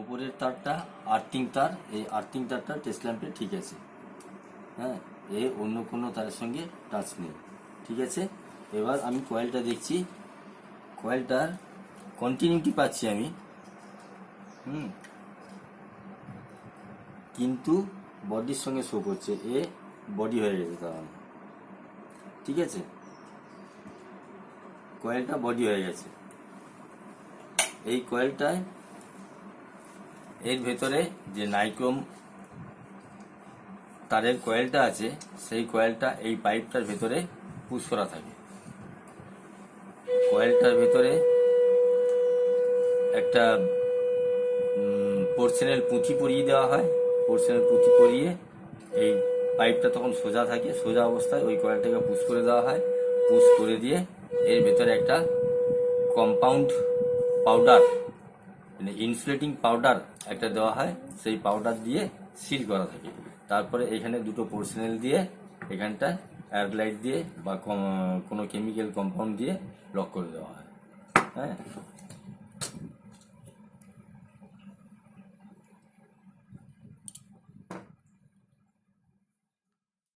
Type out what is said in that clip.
উপরের তারটা আর্থিং তার, এই আর্থিং তারটা টেস্ট ল্যাম্পে ঠিক আছে। হ্যাঁ, এ অন্য কোনো তারের সঙ্গে টাচ নেই, ঠিক আছে। এবার আমি কয়েলটা দেখছি, কয়েলটার কন্টিনিউটি পাচ্ছি আমি, কিন্তু বডির সঙ্গে শো করছে, এ বডি হয়ে গেছে তার মানে, ঠিক আছে। কয়েলটা বডি হয়ে গেছে। এই কয়েলটায় এর ভেতরে যে নাইক্রোম তারের কয়েলটা আছে, সেই কয়েলটা এই পাইপটার ভেতরে পুশ করা থাকে। কয়েলটার ভেতরে একটা পোর্শনের পুঁথি পরিয়ে দেওয়া হয়। পোর্শনের পুঁথি পরিয়ে এই পাইপটা তখন সোজা থাকে, সোজা অবস্থায় ওই কয়েলটাকে পুশ করে দেওয়া হয়। পুশ করে দিয়ে এর ভেতরে একটা কম্পাউন্ড পাউডার, মানে ইনসুলেটিং পাউডার একটা দেওয়া হয়, সেই পাউডার দিয়ে সিল করা থাকে। তারপরে এখানে দুটো পোর্শনেল দিয়ে এখানটা এয়ারলাইট দিয়ে বা কোনো কেমিক্যাল কম্পাউন্ড দিয়ে লক করে দেওয়া হয়। হ্যাঁ।